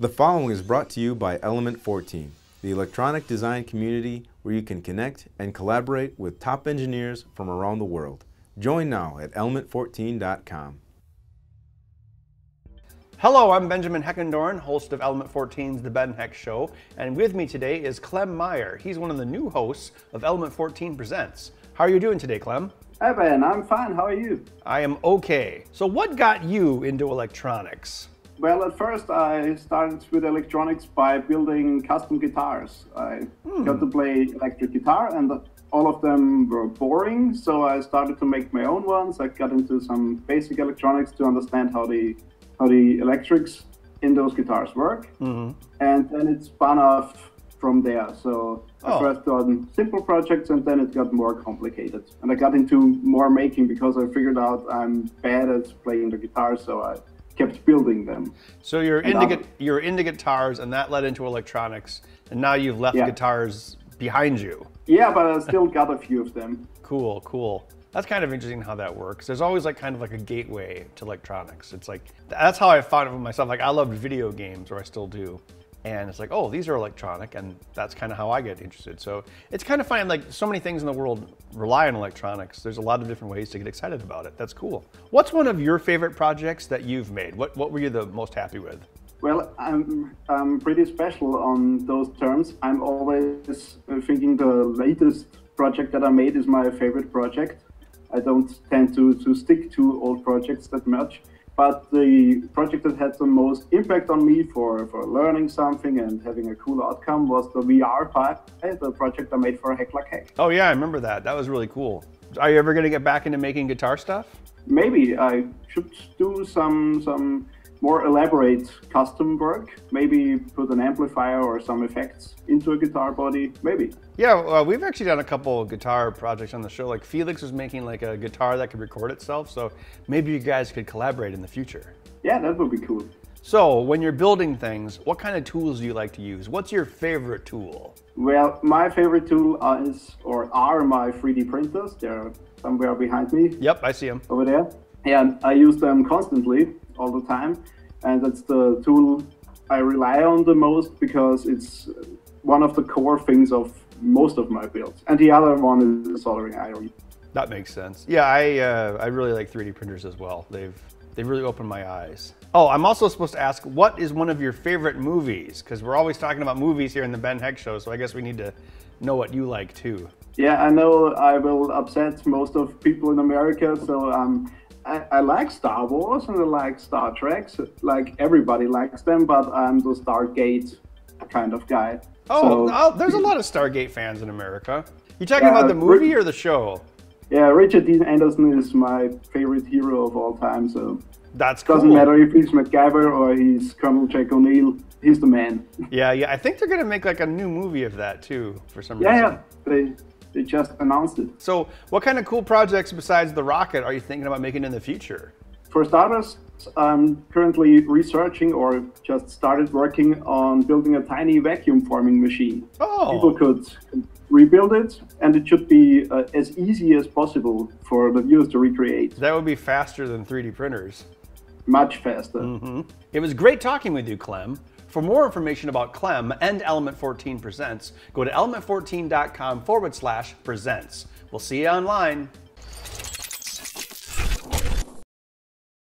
The following is brought to you by Element 14, the electronic design community where you can connect and collaborate with top engineers from around the world. Join now at element14.com. Hello, I'm Benjamin Heckendorn, host of Element 14's The Ben Heck Show, and with me today is Clem Mayer. He's one of the new hosts of Element 14 Presents. How are you doing today, Clem? Hi Ben, I'm fine. How are you? I am okay. So what got you into electronics? Well, at first I started with electronics by building custom guitars. I got to play electric guitar and all of them were boring, so I started to make my own ones. I got into some basic electronics to understand how the electrics in those guitars work. And then it spun off from there. So I first done simple projects and then it got more complicated. And I got into more making because I figured out I'm bad at playing the guitar, so I kept building them. So you're into guitars and that led into electronics, and now you've left guitars behind you. Yeah, but I still got a few of them. Cool, cool. That's kind of interesting how that works. There's always kind of a gateway to electronics. It's like, that's how I found it for myself. Like, I loved video games, or I still do. And it's like, oh, these are electronic, and that's kind of how I get interested. So it's kind of funny, like so many things in the world rely on electronics. There's a lot of different ways to get excited about it. That's cool. What's one of your favorite projects that you've made? What were you the most happy with? Well, I'm pretty special on those terms. I'm always thinking the latest project that I made is my favorite project. I don't tend to stick to old projects that much. But the project that had the most impact on me for learning something and having a cool outcome was the VR Pi, the project I made for Heck Like Heck. Oh yeah, I remember that. That was really cool. Are you ever going to get back into making guitar stuff? Maybe. I should do some more elaborate custom work. Maybe put an amplifier or some effects into a guitar body. Maybe. Yeah, we've actually done a couple of guitar projects on the show. Like Felix was making a guitar that could record itself, so maybe you guys could collaborate in the future. Yeah, that would be cool. So when you're building things, what kind of tools do you like to use? What's your favorite tool? Well, my favorite tool are my 3D printers. They're somewhere behind me. Yep, I see them. Over there. And I use them constantly, all the time. And that's the tool I rely on the most because it's one of the core things of most of my builds. And the other one is soldering iron. That makes sense. Yeah, I really like 3D printers as well. They've really opened my eyes. Oh, I'm also supposed to ask, what is one of your favorite movies? Because we're always talking about movies here in the Ben Heck Show, so I guess we need to know what you like too. Yeah, I know I will upset most of people in America, so I like Star Wars and I like Star Trek. Like everybody likes them, but I'm the Stargate kind of guy. Oh, there's a lot of Stargate fans in America. You talking about the movie or the show? Yeah, Richard Dean Anderson is my favorite hero of all time. So that's cool. Doesn't matter if he's MacGyver or he's Colonel Jack O'Neill. He's the man. Yeah. I think they're gonna make a new movie of that too for some reason. Yeah. They just announced it. So what kind of cool projects besides the rocket are you thinking about making in the future? For starters, I'm currently researching or just started working on building a tiny vacuum forming machine. Oh. People could rebuild it and it should be as easy as possible for the viewers to recreate. That would be faster than 3D printers. Much faster. It was great talking with you, Clem. For more information about Clem and Element 14 Presents, go to element14.com/presents. We'll see you online.